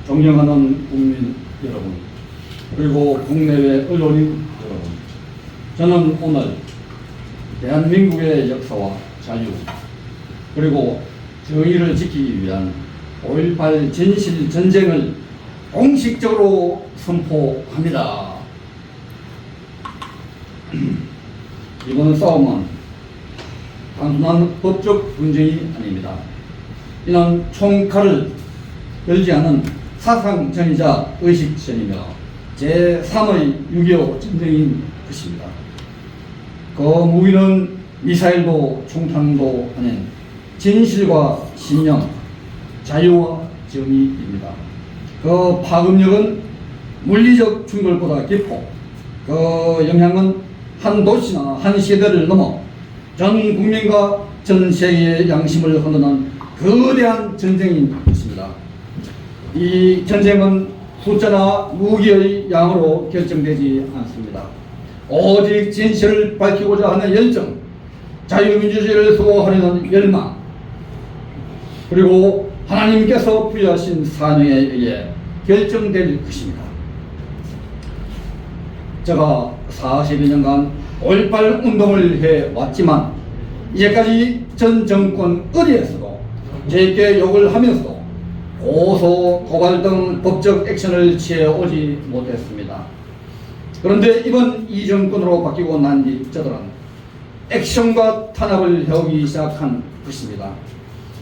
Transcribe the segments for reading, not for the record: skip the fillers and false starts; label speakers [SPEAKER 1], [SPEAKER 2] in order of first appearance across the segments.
[SPEAKER 1] 존경하는 국민 여러분, 그리고 국내외 언론인 여러분, 저는 오늘 대한민국의 역사와 자유, 그리고 정의를 지키기 위한 5.18 진실 전쟁을 공식적으로 선포합니다. 이번 싸움은 단순한 법적 분쟁이 아닙니다. 이는 총칼을 들지 않은 사상전이자 의식전이며 제3의 6.25 전쟁인 것입니다. 그 무기는 미사일도 총탄도 아닌 진실과 신념, 자유와 정의입니다. 그 파급력은 물리적 충돌보다 깊고 그 영향은 한 도시나 한 시대를 넘어 전 국민과 전 세계의 양심을 흔드는 거대한 전쟁인 것입니다. 이 전쟁은 숫자나 무기의 양으로 결정되지 않습니다. 오직 진실을 밝히고자 하는 열정, 자유민주주의를 수호하려는 열망, 그리고 하나님께서 부여하신 사명에 의해 결정될 것입니다. 제가 40여 년간 5.18 운동을 해왔지만 이제까지 전 정권 어디에서도 저에게 욕을 하면서도 고소, 고발 등 법적 액션을 취해오지 못했습니다. 그런데 이번 이 정권으로 바뀌고 난 뒤 저들은 액션과 탄압을 해오기 시작한 것입니다.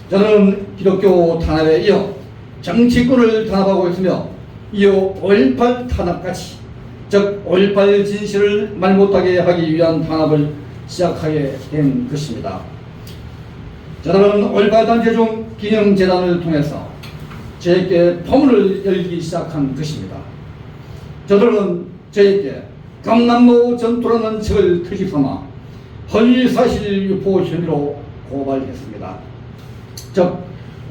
[SPEAKER 1] 저는 기독교 탄압에 이어 정치권을 탄압하고 있으며 이어 5.18 탄압까지, 즉 5.18 진실을 말 못하게 하기 위한 탄압을 시작하게 된 것입니다. 저들은 5.18 단체 중 기념재단을 통해서 저에게 포문을 열기 시작한 것입니다. 저들은 저에게 강남로 전투라는 책을 터집삼아 허위사실 유포 혐의로 고발했습니다. 즉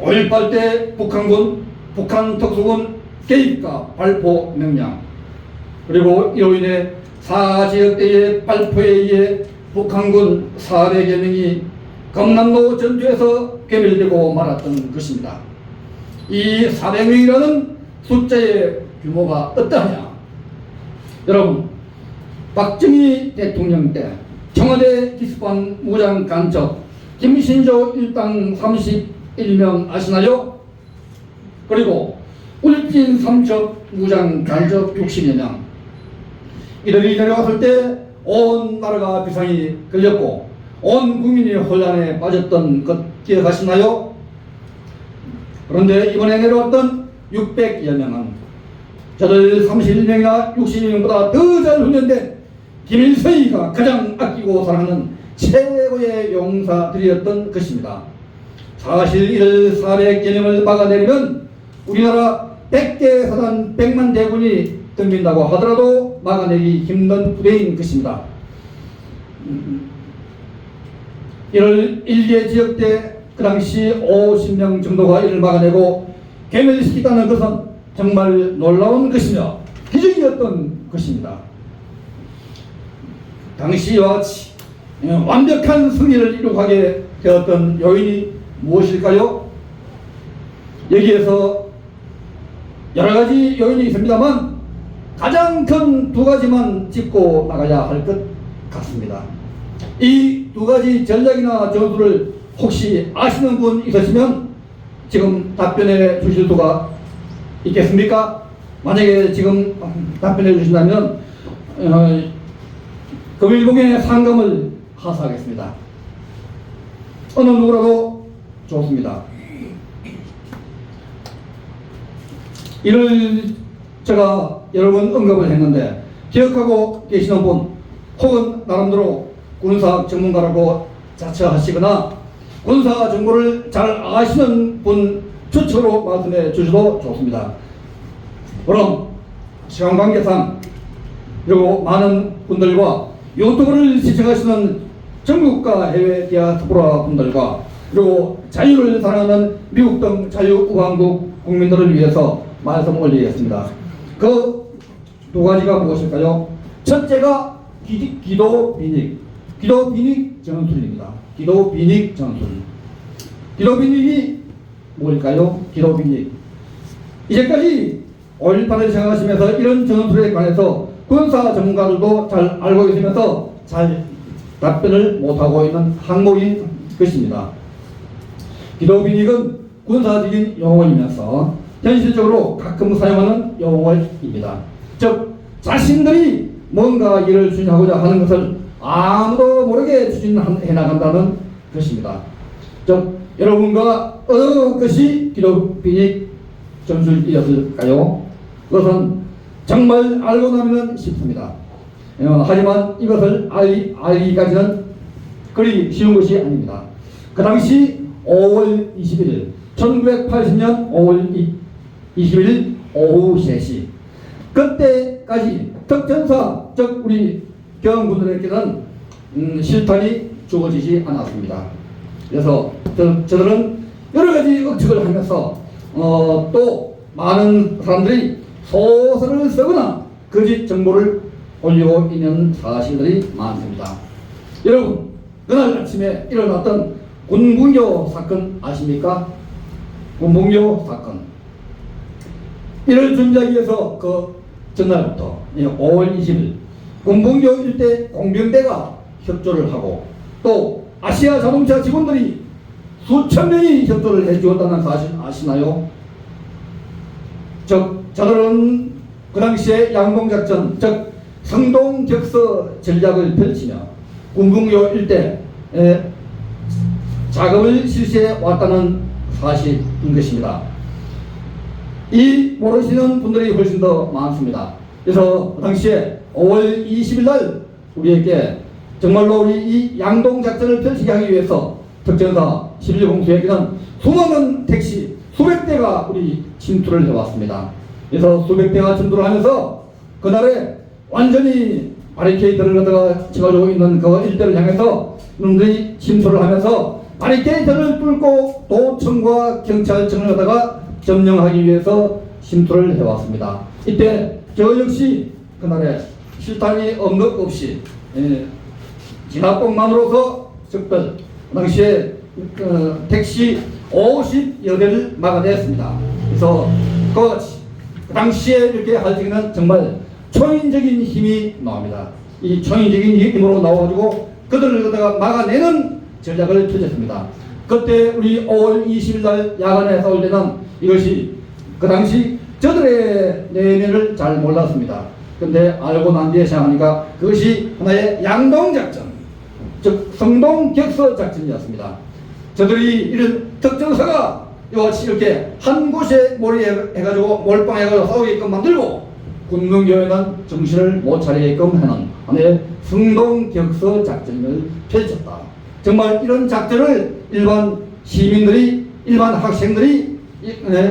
[SPEAKER 1] 5.18 때 북한군, 북한 특수군 개입과 발포 명령, 그리고 이로 인해 사지역대의 발포에 의해 북한군 400여 명이 강남로 전투에서 괴멸되고 말았던 것입니다. 이 400명이라는 숫자의 규모가 어떠하냐? 여러분, 박정희 대통령 때 청와대 기습한 무장 간첩 김신조 일당 31명 아시나요? 그리고 울진 삼척 무장 간첩 60여 명. 이들이 내려왔을 때 온 나라가 비상이 걸렸고 온 국민이 혼란에 빠졌던 것 기억하시나요? 그런데 이번에 내려왔던 600여 명은 저들 31명이나 60명보다 더 잘 훈련된 김일성이가 가장 아끼고 사랑하는 최고의 용사들이었던 것입니다. 사실 이를 400여 명을 막아내려면 우리나라 100개 사단 100만 대군이 덤빈다고 하더라도 막아내기 힘든 부대인 것입니다. 이를 일개 지역대 그 당시 50명 정도가 이를 막아내고 괴멸시키다는 것은 정말 놀라운 것이며 기적이었던 것입니다. 당시와 같이 완벽한 승리를 이룩하게 되었던 요인이 무엇일까요? 여기에서 여러 가지 요인이 있습니다만 가장 큰 두 가지만 짚고 나가야 할 것 같습니다. 이 두 가지 전략이나 전술을 혹시 아시는 분 있으시면 지금 답변해 주실 수가 있겠습니까? 만약에 지금 답변해 주신다면 금일봉의 상금을 하사하겠습니다. 어느 누구라도 좋습니다. 이를 제가 여러 번 언급을 했는데 기억하고 계시는 분, 혹은 나름대로 군사 전문가라고 자처하시거나 군사 정보를 잘 아시는 분 추측으로 말씀해 주셔도 좋습니다. 그럼 시간 관계상 그리고 많은 분들과 유튜브를 시청하시는 전국과 해외 디아스포라 분들과 그리고 자유를 사랑하는 미국 등 자유우방국 국민들을 위해서 말씀 올리겠습니다. 그 두 가지가 무엇일까요? 첫째가 기도 비닉 전술입니다. 기도 비닉 전술. 기도 비닉이 뭘까요? 기도 비닉. 이제까지 5.18을 생각하시면서 이런 전투에 관해서 군사 전문가들도 잘 알고 있으면서 잘 답변을 못하고 있는 항목인 것입니다. 기도비닉은 군사적인 용어이면서 현실적으로 가끔 사용하는 용어입니다. 즉 자신들이 뭔가 일을 추진하고자 하는 것을 아무도 모르게 추진해 나간다는 것입니다. 즉 여러분과 어느 것이 기도비닉 전술이었을까요? 그것은 정말 알고 나면 쉽습니다. 하지만 이것을 알기까지는 그리 쉬운 것이 아닙니다. 그 당시 5월 21일 1980년 5월 21일 오후 3시 그때까지 특전사 즉 우리 경군들에게는 실탄이 주어지지 않았습니다. 그래서 저들은 여러가지 억측을 하면서 또 많은 사람들이 소설을 쓰거나 거짓 정보를 올리고 있는 사실들이 많습니다. 여러분 그날 아침에 일어났던 군붕교 사건 아십니까? 군붕교 사건 1월 준비하기 위해서 그 전날부터 5월 20일 군붕교 일대 공병대가 협조를 하고 또 아시아 자동차 직원들이 수천 명이 협조를 해주었다는 사실 아시나요? 즉 저들은 그 당시에 양봉작전 즉 성동격서 전략을 펼치며 군붕교 일대에 작업을 실시해 왔다는 사실인 것입니다. 이 모르시는 분들이 훨씬 더 많습니다. 그래서 그 당시에 5월 20일 날 우리에게 정말로 우리 이 양동작전을 펼치게 하기 위해서 특전사 11공수에게는 수많은 택시 수백 대가 우리 침투를 해왔습니다. 그래서 수백 대가 침투를 하면서 그날에 완전히 바리케이트를 갖다가 쳐가지고 있는 그 일대를 향해서 놈들이 침투를 하면서 바리케이트를 뚫고 도청과 경찰청을 갖다가 점령하기 위해서 침투를 해왔습니다. 이때 저 역시 그날에 실탄이 언급 없이 진압봉만으로서 적들 당시에 택시 50여 대를 막아냈습니다. 그래서 그 당시에 이렇게 할 적에는 정말 초인적인 힘이 나옵니다. 이 초인적인 힘으로 나와가지고 그들을 갖다가 막아내는 전략을 펼쳤습니다. 그때 우리 5월 20일 날 야간에 싸울 때는 이것이 그 당시 저들의 내면을 잘 몰랐습니다. 근데 알고 난 뒤에 생각하니까 그것이 하나의 양동작전, 즉 성동격서 작전이었습니다. 저들이 이런 특전사가 이같이 이렇게 한 곳에 몰입해가지고 몰빵해가지고 싸우게끔 만들고 군병교회는 정신을 못 차리게끔 하는 하나의 성동격서 작전을 펼쳤다. 정말 이런 작전을 일반 시민들이, 일반 학생들이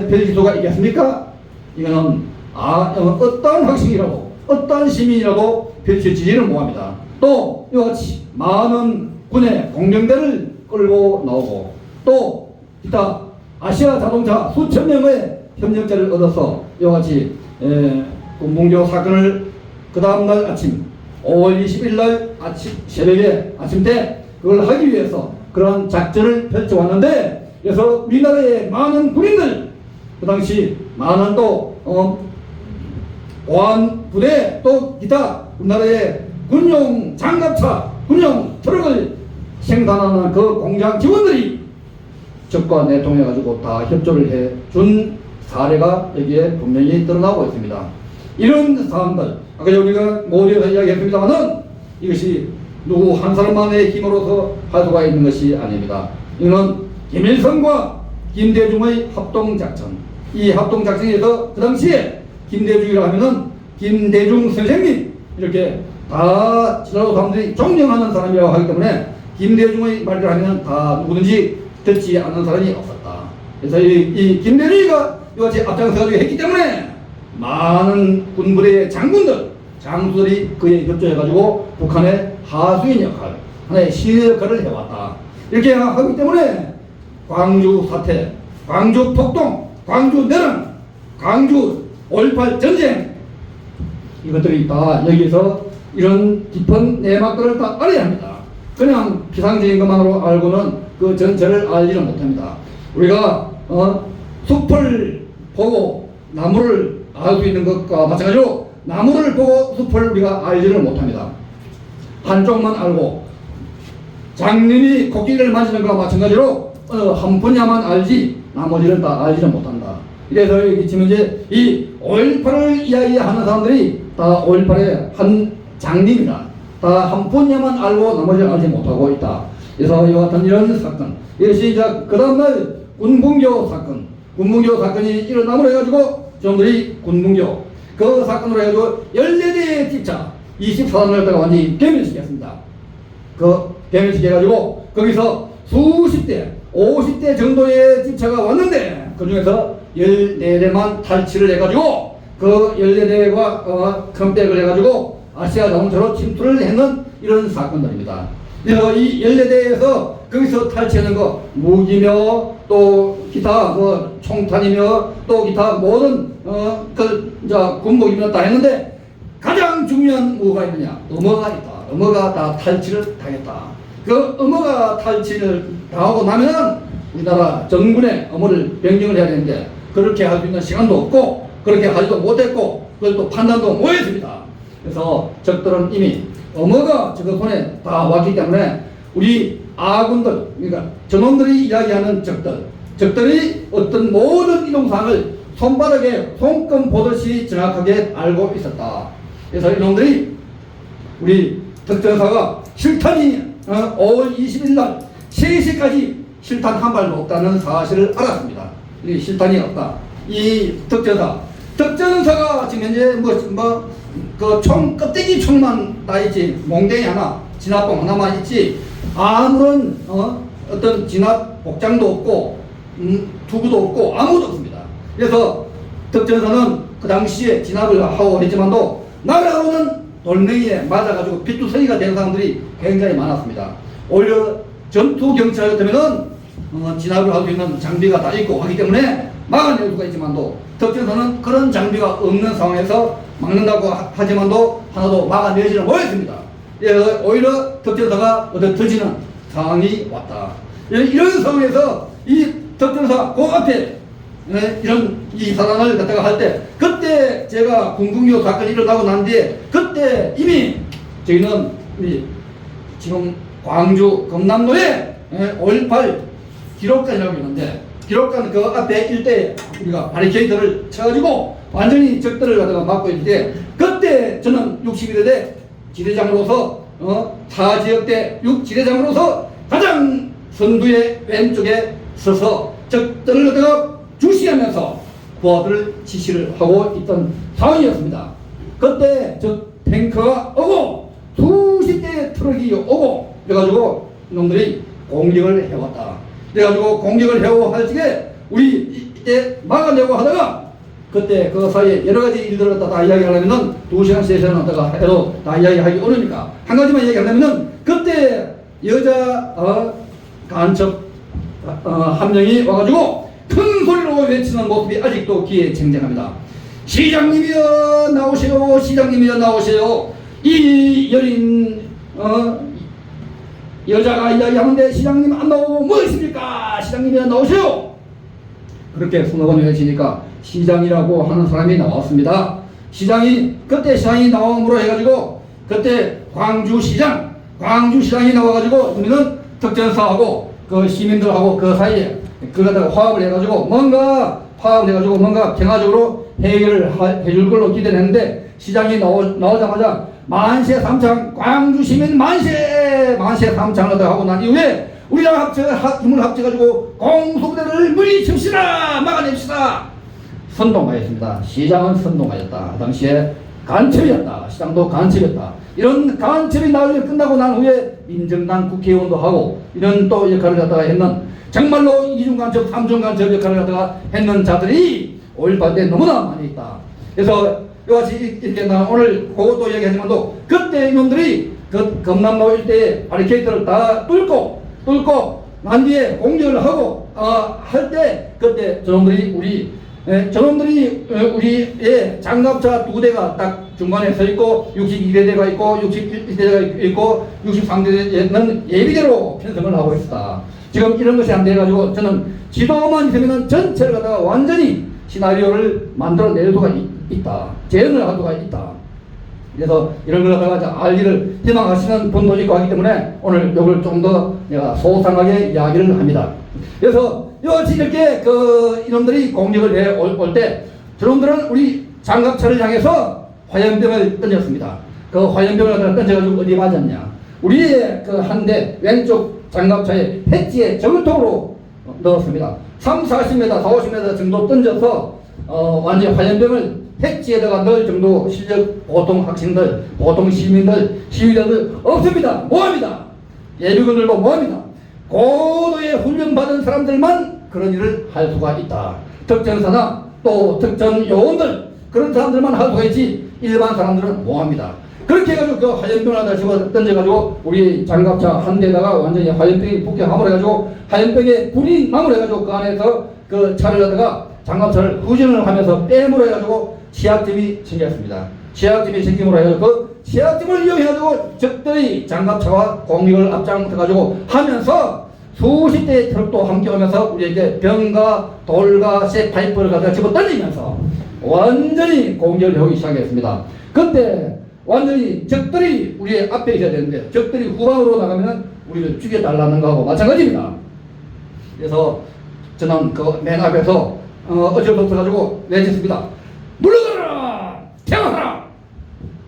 [SPEAKER 1] 펼칠 수가 있겠습니까? 이거는 어떤 학생이라도 어떤 시민이라도 펼쳐지지는 못합니다. 또 이같이 많은 군의 공병대를 끌고 나오고 또 기타 아시아 자동차 수천 명의 협력자를 얻어서 이같이 군붕교 사건을 그 다음날 아침 5월 20일 날 아침 새벽에 아침 때 그걸 하기 위해서 그런 작전을 펼쳐왔는데 그래서 우리나라의 많은 군인들 그 당시 많은 또 보안 부대 또 기타 우리나라의 군용 장갑차 군용 트럭을 생산하는 그 공장 직원들이 적과 내통해가지고 다 협조를 해준 사례가 여기에 분명히 드러나고 있습니다. 이런 사람들 아까 우리가 모두에서 이야기했습니다만은 이것이 누구 한 사람만의 힘으로서 할 수가 있는 것이 아닙니다. 이는 김일성과 김대중의 합동작전, 이 합동작전에서 그 당시에 김대중이라 하면은 김대중 선생님 이렇게 다 지나고 사람들이 존경하는 사람이라고 하기 때문에 김대중의 말이라 하면 다 누구든지 듣지 않는 사람이 없었다. 그래서 이 김대중이가 이같이 앞장서가지고 했기 때문에 많은 군부대의 장수들이 그에 협조해가지고 북한의 하수인 역할, 하나의 시의 역할을 해왔다. 이렇게 하기 때문에 광주 사태, 광주 폭동, 광주 내란, 광주 5.18 전쟁 이것들이 다 여기서 이런 깊은 내막들을 다 알아야 합니다. 그냥 피상적인 것만으로 알고는 그 전체를 알지는 못합니다. 우리가 숲을 보고 나무를 알 수 있는 것과 마찬가지로 나무를 보고 숲을 우리가 알지를 못합니다. 한쪽만 알고 장님이 코끼리를 만지는 것과 마찬가지로 한 분야만 알지 나머지를 다 알지를 못한다. 그래서 지금 이제 이 5.18을 이야기하는 사람들이 다 5.18의 한 장님이다. 다 한 분야만 알고 나머지를 알지 못하고 있다. 그래서 이와 같은 이런 사건, 이것이 이제 그 다음날 군분교 사건, 군분교 사건이 일어남으로 해가지고 저놈들이 군분교 그 사건으로 해가지고 14대의 집차 24단을 갖다가 완전히 개멸시켰습니다. 그 개멸시켜가지고 거기서 수십 대 50대 정도의 집차가 왔는데 그 중에서 14대만 탈취를 해가지고 그 14대가 컴백을 해가지고 아시아 자동차로 침투를 했는 이런 사건들입니다. 그래서 이 14대에서 거기서 탈취하는 거 무기며 또 기타 뭐 총탄이며 또 기타 모든 군복이며 다 했는데 가장 중요한 뭐가 있느냐? 음어가 있다. 음어가 다 탈취를 당했다. 그 음어가 탈취를 당하고 나면은 우리나라 정군의 음어를 변경을 해야 되는데 그렇게 할 수 있는 시간도 없고 그렇게 하지도 못했고 그걸 또 판단도 못했습니다. 그래서 적들은 이미 음어가 저 손에 다 왔기 때문에 우리 아군들, 그러니까 저놈들이 이야기하는 적들이 어떤 모든 이동사항을 손바닥에 손금 보듯이 정확하게 알고 있었다. 그래서 이놈들이 우리 특전사가 실탄이 5월 20일 날 3시까지 실탄 한 발도 없다는 사실을 알았습니다. 이 실탄이 없다. 이 특전사가 지금 현재 그 총 껍데기 총만 다 있지 몽댕이 하나 진압봉 하나만 있지 아무런 어떤 진압 복장도 없고 투구도 없고 아무것도 없습니다. 그래서 특전사는 그 당시에 진압을 하고 했지만도 날아오는 돌멩이에 맞아가지고 피투성이가 된 사람들이 굉장히 많았습니다. 오히려 전투 경찰 같으면은 진압을 할 수 있는 장비가 다 있고 하기 때문에 막아낼 수가 있지만도 특전사는 그런 장비가 없는 상황에서 막는다고 하지만도 하나도 막아내지는 못했습니다. 오히려 특전사가 터지는 상황이 왔다. 이런 상황에서 이 특전사 그 앞에 이런 이 사단을 갖다가 할 때 그때 제가 군분교 사건이 일어나고 난 뒤에 그때 이미 저희는 지금 광주 금남로에 5.18 기록관이라고 있는데 기록관 그 앞에 일대에 우리가 바리케이드를 쳐가지고 완전히 적들을 갖다가 막고 있을 때 그때 저는 61대 지대장으로서 타지역대 6지대장으로서 가장 선두의 왼쪽에 서서 적들을 갖다가 주시하면서 구호들을 지시를 하고 있던 상황이었습니다. 그때 저 탱크가 오고 수십 대의 트럭이 오고 그래가지고 이놈들이 공격을 해왔다. 그래가지고 공격을 해오고 할 적에 우리 이때 막아내고 하다가 그때 그 사이에 여러 가지 일들을 다 이야기하려면은 2시간, 3시간 하다가 해도 다 이야기하기 어려우니까 한 가지만 이야기하려면은 그때 여자 간첩 한 명이 와가지고 큰 소리로 외치는 모습이 아직도 귀에 쟁쟁합니다. 시장님이여 나오세요. 시장님이여 나오세요. 이 여린 여자가 이야기하는데 시장님 안 나오고 뭐 있습니까? 시장님이여 나오세요. 그렇게 수너 번 외치니까 시장이라고 하는 사람이 나왔습니다. 그때 시장이 나옴으로 해가지고 그때 광주시장이 나와가지고 우리는 특전사하고 그 시민들하고 그 사이에 그거다가 화합을 해가지고 뭔가 평화적으로 해결을 해줄 걸로 기대를 했는데 시장이 나오자마자 만세 삼창 광주 시민 만세 삼창을 하고 난 이후에 우리랑 힘을 합쳐가지고 공소부대를 물리칩시다 막아냅시다 선동하였습니다. 시장은 선동하였다. 당시에 간첩이었다. 시장도 간첩이었다. 이런 간첩이 나중에 끝나고 난 후에 민정당 국회의원도 하고 이런 또 역할을 갖다가 했는 정말로 이중 간첩, 삼중 간첩 역할을 갖다가 했는 자들이 5.18 때 너무나 많이 있다. 그래서 이것이 이렇게 나 오늘 그것도 얘기하지만도 그때 이놈들이 그 금남로 일대에 바리케이트를 다 뚫고 난 뒤에 공격을 하고 할 때 그때 저놈들이 우리의 장갑차 2대가 딱 중간에 서 있고 62대가 있고 61대가 있고 63대는 예비대로 편성을 하고 있었다. 지금 이런 것이 안 돼가지고 저는 지도만 있으면 전체를 갖다가 완전히 시나리오를 만들어낼 수가 있다. 재현을 할 수가 있다. 그래서 이런 걸 갖다가 알기를 희망하시는 분도 있고 하기 때문에 오늘 이걸 좀 더 내가 소상하게 이야기를 합니다. 그래서 이렇게 이놈들이 공격을 해 올 때 저놈들은 우리 장갑차를 향해서 화염병을 던졌습니다. 그 화염병을 갖다가 던져가지고 어디 맞았냐? 우리의 그 한 대 왼쪽 장갑차의 해지에 정통으로 넣었습니다. 30-40m, 40-50m 정도 던져서 완전히 화염병을 핵지에다가 넣을 정도 실력 보통 학생들, 보통 시민들, 시위자들 없습니다. 뭐합니다. 예비군들도 뭐합니다. 고도의 훈련받은 사람들만 그런 일을 할 수가 있다. 특전사나 또 특전 요원들 그런 사람들만 할 수가 있지 일반 사람들은 뭐합니다. 그렇게 해가지고 그 화염병을 하나 집어 던져가지고 우리 장갑차 한 대에다가 완전히 화염병이 폭격함을 해가지고 화염병에 불이 나무를 해가지고 그 안에서 그 차를 갖다가 장갑차를 후진을 하면서 뺨으로 해가지고 치약집이 생겼습니다. 치약집이 생김으로 해가지고 그 치약집을 이용해가지고 적들이 장갑차와 공격을 앞장서가지고 하면서 수십 대의 트럭도 함께 오면서 우리에게 병과 돌과 쇠 파이프를 갖다가 집어 던지면서 완전히 공격을 하기 시작했습니다. 그때 완전히 적들이 우리 앞에 있어야 되는데 적들이 후방으로 나가면 우리를 죽여달라는 거하고 마찬가지입니다. 그래서 저는 그 맨 앞에서 어쩔 수 없어가지고 외쳤습니다. 물러가라! 퇴각하라!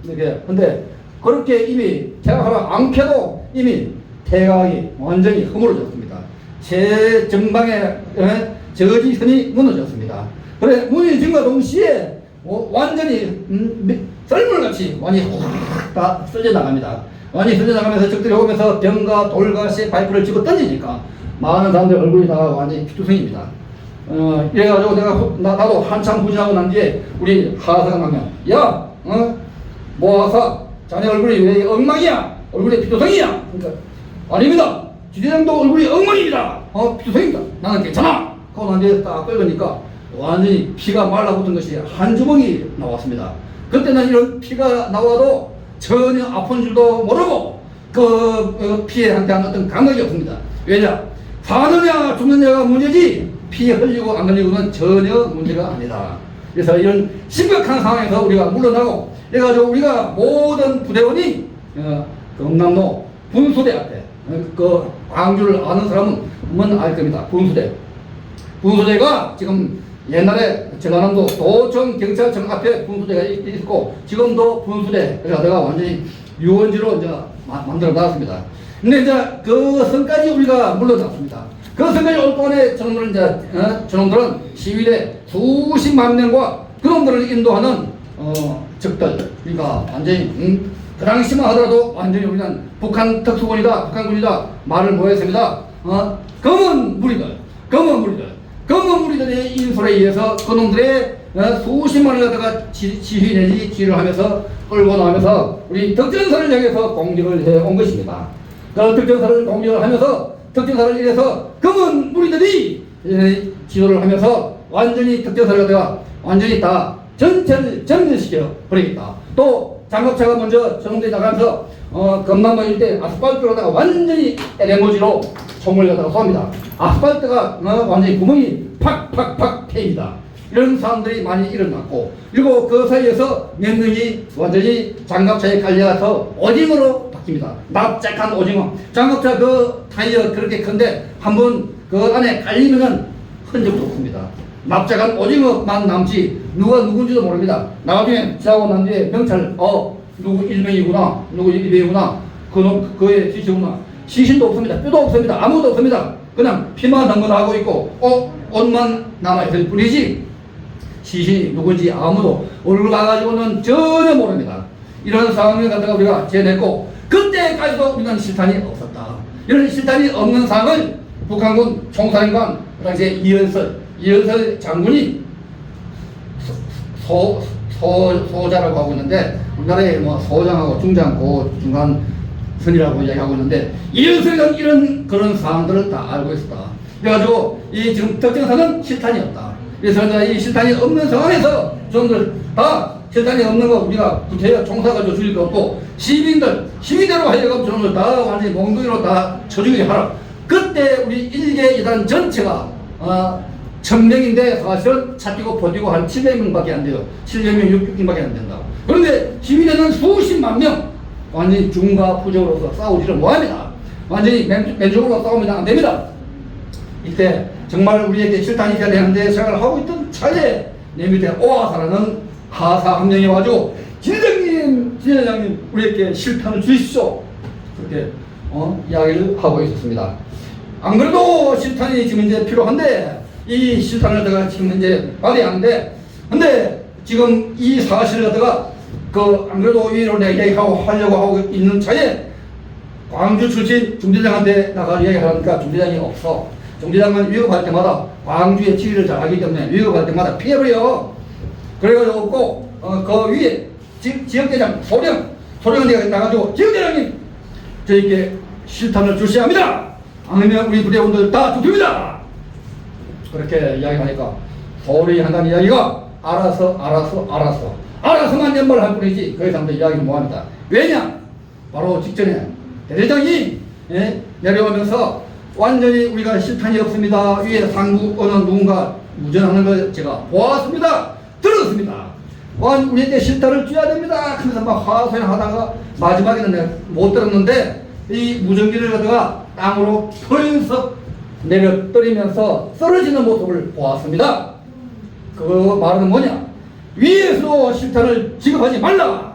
[SPEAKER 1] 이렇게. 근데 그렇게 이미 퇴각하라 않게도 이미 퇴각이 완전히 허물어졌습니다. 제 전방에 저지선이 무너졌습니다. 그래 무너진과 동시에 완전히 썰물같이 완전히 확 다 쓸려 나갑니다. 완전히 쓸려 나가면서 적들이 오면서 병과 돌과 쇠 파이프를 집어 던지니까 많은 사람들 얼굴이 다 완전히 피투성입니다. 이래가지고 나도 한참 후진하고 난 뒤에 우리 하사가 나면 야, 모하사 자네 얼굴이 왜 엉망이야? 얼굴에 피투성이야? 그러니까 아닙니다. 지대장도 얼굴이 엉망입니다. 피투성입니다. 나는 괜찮아. 그러고 난 뒤에 딱 끓으니까 완전히 피가 말라붙은 것이 한 주먹이 나왔습니다. 그때는 이런 피가 나와도 전혀 아픈 줄도 모르고 그 피에 한테한 어떤 감각이 없습니다. 왜냐? 사느냐 죽느냐가 문제지 피 흘리고 안 흘리고는 전혀 문제가 아니다. 그래서 이런 심각한 상황에서 우리가 물러나고 그래가지고 우리가 모든 부대원이 경남도 분수대 앞에 그 광주를 아는 사람은 알 겁니다. 분수대가 지금 옛날에 전라남도 도청 경찰청 앞에 분수대가 있었고 지금도 분수대 그래가 완전히 유원지로 이제 만들어 놨습니다. 근데 이제 그 선까지 우리가 물러났습니다. 그 선까지 올 동안에 저놈들은 시위대 수십만 명과 그놈들을 인도하는 적들 그러니까 완전히 그 당시만 하더라도 완전히 우리는 북한 특수군이다 북한군이다 말을 못했습니다. 검은 무리들의 인솔에 의해서 그놈들의 수십만을 갖다가 지휘 내지 지휘를 하면서 끌고 나오면서 우리 덕전사를 향해서 공격을 해온 것입니다. 그 덕전사를 공격을 하면서 덕전사를 인해서 검은 무리들이 지도를 하면서 완전히 덕전사를 갖다가 완전히 다 전체를 정전시켜 버리겠다. 또 장갑차가 먼저 저놈들이 나가면서 금남로 일대 아스팔트로다가 완전히 LMOG로 총을 갖다가 쏩니다. 아스팔트가 완전히 구멍이 팍팍팍 패입니다. 이런 사람들이 많이 일어났고 그리고 그 사이에서 몇 명이 완전히 장갑차에 깔려서 오징어로 바뀝니다. 납작한 오징어. 장갑차 그 타이어 그렇게 큰데 한번 그 안에 깔리면은 흔적도 없습니다. 납작한 오징어만 남지 누가 누군지도 모릅니다. 나중에 지나고 난 뒤에 명찰 누구 1명이구나 누구 2명이구나 그의 시신구나 시신도 없습니다. 뼈도 없습니다. 아무도 없습니다. 그냥 피만 덩그러하고 있고 옷만 남아있을 뿐이지 시신이 누군지 아무도 얼굴 봐가지고는 전혀 모릅니다. 이런 상황을 갖다가 우리가 지어냈고 그때까지도 우리는 실탄이 없었다. 이런 실탄이 없는 상황을 북한군 총사령관 그 당시에 이연설 장군이 소자라고 하고 있는데 우리나라에 뭐 소장하고 중장, 고, 중간 선이라고 이야기하고 있는데 이연설은 이런 그런 사항들을 다 알고 있었다. 그래가지고 이 지금 덕정사는 실탄이 없다. 그래서 이 실탄이 없는 상황에서 저들 다 실탄이 없는 거 우리가 구태여 총사가 죽일 거 없고 시민대로 하여금 저들 다 완전히 몽둥이로 다 쳐주게 하라. 그때 우리 1개 2단 전체가 1000명인데 사실은 찾기고 버티고 한 700명밖에 안 돼요. 700명, 600명밖에 안 된다고. 그런데 시민에는 수십만 명 완전히 중과 부적으로서 싸우지를 못합니다. 완전히 맨쪽으로 싸우면 안 됩니다. 이때 정말 우리에게 실탄이 있어야 되는데 생각을 하고 있던 차에 내 밑에 오아사라는 하사 한 명이 와가지고 지회장님 우리에게 실탄을 주십시오. 그렇게 이야기를 하고 있었습니다. 안 그래도 실탄이 지금 이제 필요한데 이 실탄을 갖다가 지금 이제 발휘하는데 근데 지금 이 사실을 갖다가 안 그래도 위로 내가 이야기하고 하려고 하고 있는 차에 광주 출신 중대장한테 나가 이야기하니까 중대장이 없어. 중대장은 위급할 때마다 광주의 지위를 잘 알기 때문에 위급할 때마다 피해버려. 그래가지고 꼭 그 위에 지역대장 소령한테 나가지고 지역대장님 저에게 실탄을 주셔야 합니다. 아니면 우리 부대원들 다 죽습니다. 그렇게 이야기하니까 소리 한다는 이야기가 알아서만 연발을 할 뿐이지 그 이상도 이야기는 못합니다. 왜냐? 바로 직전에 대대장이 내려오면서 완전히 우리가 실탄이 없습니다. 위에 상부 어느 누군가 무전하는 걸 제가 보았습니다. 들었습니다. 우리에게 실탄을 줘야 됩니다. 그래서 막 하소연하다가 마지막에는 내가 못 들었는데 이 무전기를 갖다가 땅으로 펄썩 내려 떨이면서 쓰러지는 모습을 보았습니다. 그 말은 뭐냐? 위에서 실탄을 지급하지 말라.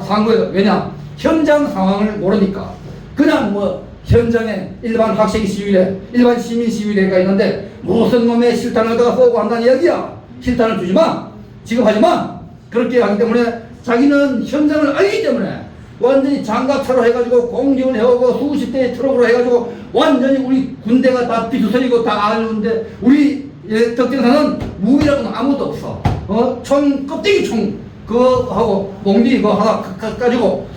[SPEAKER 1] 상부에서 왜냐? 현장 상황을 모르니까 그냥 현장에 일반 학생 시위대, 일반 시민 시위대가 있는데 무슨 놈의 실탄을 갖다가 쏘고 한다는 이야기야. 실탄을 주지 마. 지급하지 마. 그렇게 하기 때문에 자기는 현장을 알기 때문에 완전히 장갑차로 해가지고 공격을 해오고 수십 대의 트럭으로 해가지고 완전히 우리 군대가 다 비수선이고 다 아는데 우리 덕정사는 무기라고는 아무것도 없어. 총 껍데기 총 그거 하고 몽디 그거 하나 가지고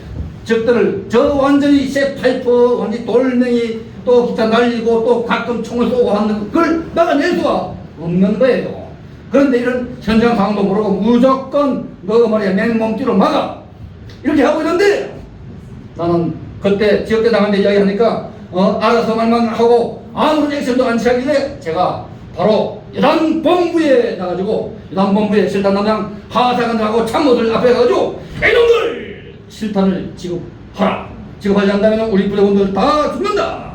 [SPEAKER 1] 적들을 저 완전히 쇠파이프 완전히 돌멩이 또 기타 날리고 또 가끔 총을 쏘고 하는 걸 막아낼 수가 없는 거예요. 그런데 이런 현장 상황도 모르고 무조건 너 말이야 맹몸띠로 막아 이렇게 하고 있는데 나는 그때 지역대장한테 이야기하니까 알아서 말만 하고 아무런 액션도 안 취하길래 제가 바로 여단본부에 나가지고 여단본부에 실탄단장 하사관들하고 참모들 앞에 가가지고 이놈들 실탄을 지급하라. 지급하지 않는다면 우리 부대원들 다 죽는다.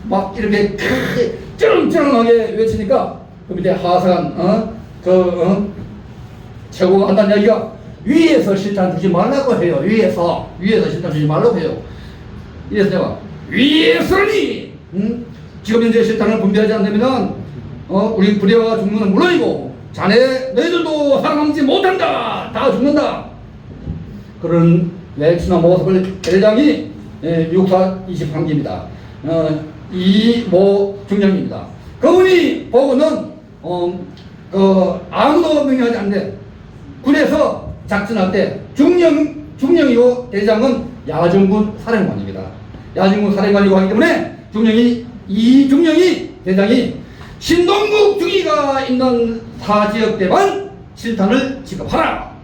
[SPEAKER 1] 막 이렇게 크게 쩌렁쩌렁하게 외치니까 그 밑에 하사관 최고가 한다는 이야기가 위에서 실탄 주지 말라고 해요. 위에서 실탄 주지 말라고 해요. 이래서 내가 위에서니 지금 현재 실탄을 분배하지 않으면 우리 부대가 죽는 건 물론이고 자네 너희들도 살아남지 못한다. 다 죽는다. 그런 외치나 모습을 대장이 육사 23기입니다. 이모 중령입니다. 그분이 보고는 아무도 명령하지 않는데 군에서 작전할 때 중령이고 대장은 야정군 사령관입니다. 야정군 사령관이고 하기 때문에 중령이 대장이 신동국 중위가 있는 사지역대만 실탄을 지급하라.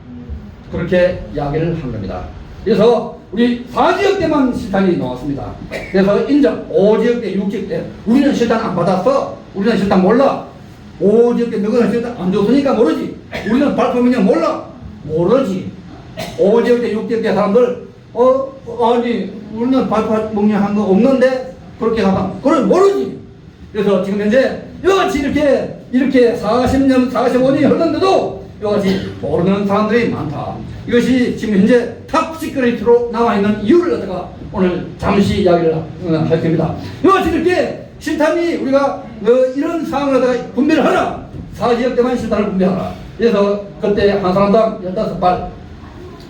[SPEAKER 1] 그렇게 이야기를 한 겁니다. 그래서 우리 4지역대만 실탄이 나왔습니다. 그래서 인정 5지역대, 6지역대 우리는 실탄 안 받았어. 우리는 실탄 몰라. 5지역대 너희는 실탄 안 줬으니까 모르지. 우리는 발표명령 몰라. 모르지. 5지역대, 6지역대 사람들 아니 우리는 발표명령 한 거 없는데 그렇게 하면 그걸 모르지. 그래서 지금 현재 이같이 이렇게 40년, 45년이 흘렀는데도 이같이 모르는 사람들이 많다. 이것이 지금 현재 탑 시크릿으로 나와 있는 이유를 갖다가 오늘 잠시 이야기를 할 겁니다. 이것이 이렇게 실탄이 우리가 이런 상황을 갖다가 분배를 하라. 4지역대만 실탄을 분배하라. 그래서 그때 한 사람당 15발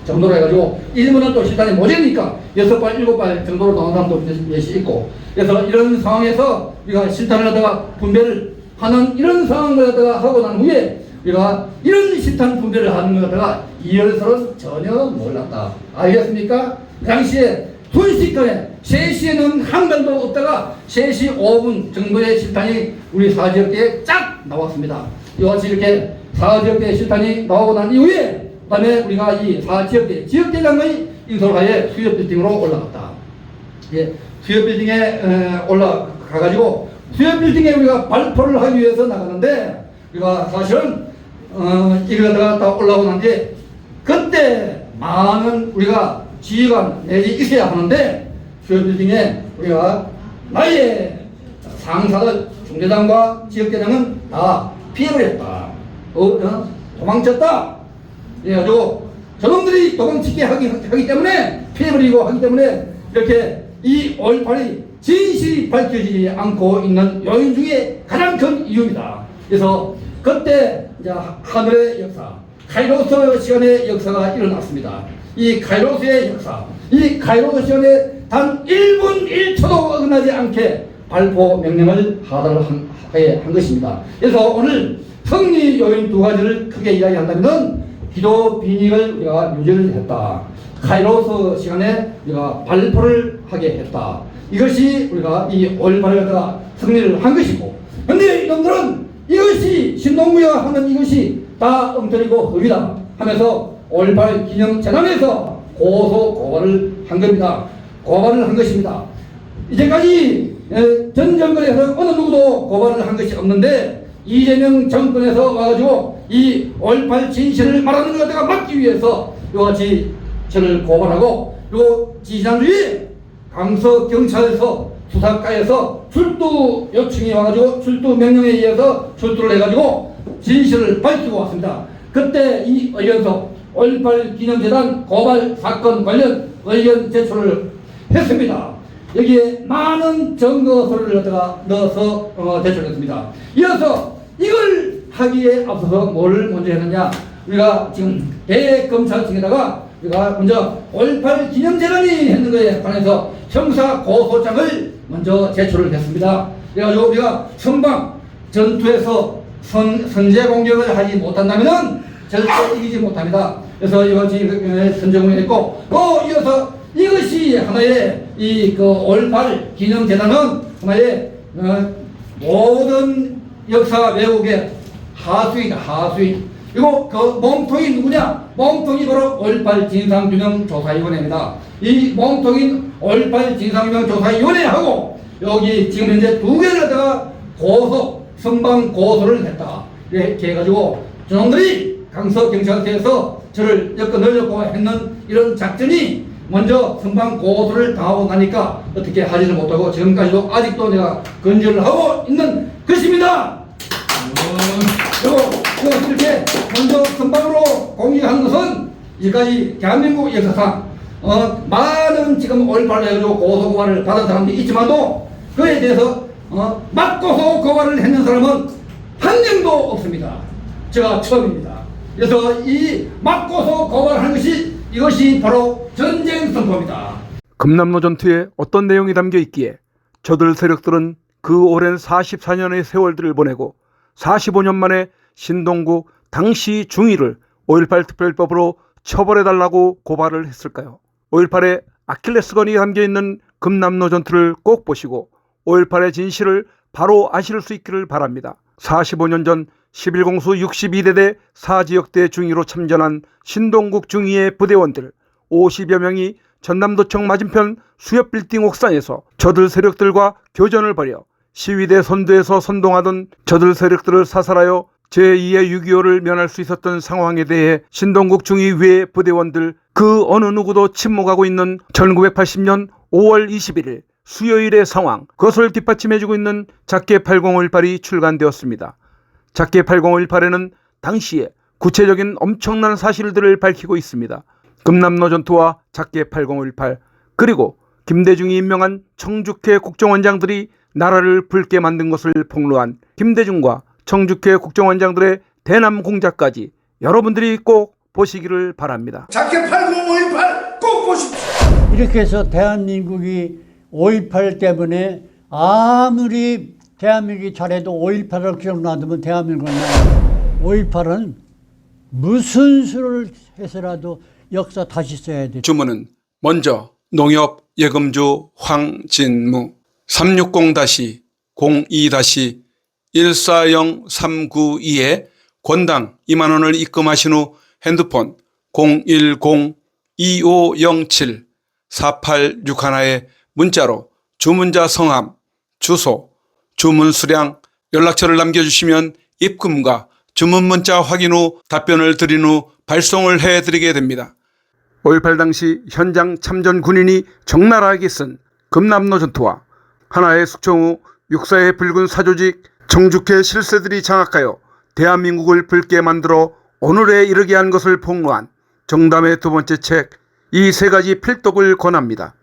[SPEAKER 1] 정도로 해가지고 일본은 또 실탄이 모자니까 6발, 7발 정도로 나오는 사람도 몇이 있고 그래서 이런 상황에서 우리가 실탄을 갖다가 분배를 하는 이런 상황을 갖다가 하고 난 후에 우리가 이런 실탄 분배를 하는 것 갖다가 이열설은 전혀 몰랐다. 알겠습니까? 그 당시에 순식간에 3시에는 한 발도 없다가 3시 5분 정도의 실탄이 우리 4지역대에 쫙 나왔습니다. 이같이 이렇게 4지역대 실탄이 나오고 난 이후에 그 다음에 우리가 이 4지역대 지역대장의 인솔하에 수협빌딩으로 올라갔다. 예, 수협빌딩에 올라가가지고 수협 빌딩에 우리가 발표를 하기 위해서 나가는데 우리가 사실은 이걸 갖다가 올라오고 난 뒤에 그때 많은 우리가 지휘관 내지 있어야 하는데 수협 빌딩에 우리가 나의 상사들 중대장과 지역대장은 다 피해버렸다. 도망쳤다. 그래가지고 저놈들이 도망치게 하기 때문에 피해버리고 하기 때문에 이렇게 이 5.18이 진실이 밝혀지지 않고 있는 요인 중에 가장 큰 이유입니다. 그래서 그때 이제 하늘의 역사, 카이로스 시간의 역사가 일어났습니다. 이 카이로스의 역사, 이 카이로스 시간에 단 1분 1초도 어긋나지 않게 발포 명령을 하달하게 한 것입니다. 그래서 오늘 승리 요인 두 가지를 크게 이야기한다면 기도 빈익을 우리가 유지를 했다. 카이로스 시간에 우리가 발포를 하게 했다. 이것이 우리가 이 5.18을 승리를 한 것이고, 근데 이놈들은 이것이 신동구야 하는 이것이 다 엉터리고 흡이다 하면서 5.18 기념재단에서 고발을 한 겁니다. 고발을 한 것입니다. 이제까지 전 정권에서 어느 누구도 고발을 한 것이 없는데 이재명 정권에서 와가지고 이 5.18 진실을 말하는 것을 막기 위해서 이같이 저를 고발하고, 그리고 지난주에 강서경찰서 수사과에서 출두 요청이 와가지고 출두 명령에 의해서 출두를 해가지고 진실을 밝히고 왔습니다. 그때 이 의견서 5.18 기념재단 고발 사건 관련 의견 제출을 했습니다. 여기에 많은 증거서를 넣어서 제출했습니다. 이어서 이걸 하기에 앞서서 뭘 먼저 했느냐, 우리가 지금 대검찰청에다가 우리가 먼저 5.18 기념재단이 했는 것에 관해서 형사 고소장을 먼저 제출을 했습니다. 그래가지고 우리가 선방 전투에서 선제 공격을 하지 못한다면 절대 이기지 못합니다. 그래서 이것이 선제공격을 했고, 또 이어서 이것이 하나의 이 5.18 기념재단은 하나의 모든 역사 왜곡의 하수이다, 하수인. 그리고 그 몸통이 누구냐? 몸통이 바로 5.18 진상규명조사위원회입니다. 이 몸통인 5.18 진상규명조사위원회하고 여기 지금 현재 두 개를 갖다가 선방 고소를 했다. 이렇게 해가지고 저놈들이 강서경찰서에서 저를 엮어 넣으려고 했는 이런 작전이 먼저 선방 고소를 당하고 나니까 어떻게 하지를 못하고 지금까지도 아직도 내가 건절을 하고 있는 것입니다. 그리고 이렇게 먼저 선방으로 공개하는 것은 이제까지 대한민국 역사상 많은 지금 5.18을 해가지고 고소고발을 받은 사람들이 있지만도 그에 대해서 맞고소 고발을 했는 사람은 한 명도 없습니다. 제가 처음입니다. 그래서 이 맞고소 고발하는 것이 이것이 바로 전쟁 선포입니다.
[SPEAKER 2] 금남로 전투에 어떤 내용이 담겨 있기에 저들 세력들은 그 오랜 44년의 세월들을 보내고 45년 만에 신동구 당시 중위를 5.18 특별법으로 처벌해달라고 고발을 했을까요? 5.18의 아킬레스건이 담겨있는 금남로 전투를 꼭 보시고 5.18의 진실을 바로 아실 수 있기를 바랍니다. 45년 전 11공수 62대대 4지역대 중위로 참전한 신동국 중위의 부대원들 50여 명이 전남도청 맞은편 수협빌딩 옥상에서 저들 세력들과 교전을 벌여 시위대 선두에서 선동하던 저들 세력들을 사살하여 제2의 6.25를 면할 수 있었던 상황에 대해 신동국 중위 외 부대원들 그 어느 누구도 침묵하고 있는 1980년 5월 21일 수요일의 상황, 그것을 뒷받침해주고 있는 작게 8018이 출간되었습니다. 작게 8018에는 당시에 구체적인 엄청난 사실들을 밝히고 있습니다. 금남로 전투와 작게 8018 그리고 김대중이 임명한 청주회 국정원장들이 나라를 붉게 만든 것을 폭로한 김대중과 청주회 국정원장들의 대남 공작까지 여러분들이 꼭 보시기를 바랍니다.
[SPEAKER 3] 작게 8018 꼭 보십시오.
[SPEAKER 4] 이렇게 해서 대한민국이 5.18 때문에 아무리 대한민국이 잘해도 5.18을 기억나두면 대한민국은 5.18은 무슨 수를 해서라도 역사 다시 써야 돼.
[SPEAKER 2] 주문은 먼저 농협 예금주 황진무 360-02-140392에 권당 2만원을 입금하신 후 핸드폰 010-2507-4861에 문자로 주문자 성함, 주소, 주문 수량, 연락처를 남겨주시면 입금과 주문 문자 확인 후 답변을 드린 후 발송을 해드리게 됩니다. 5.18 당시 현장 참전 군인이 적나라하게 쓴 금남로 전투와 하나의 숙청 후 육사의 붉은 사조직 정죽회 실세들이 장악하여 대한민국을 붉게 만들어 오늘에 이르게 한 것을 폭로한 정담의 두 번째 책, 이 세 가지 필독을 권합니다.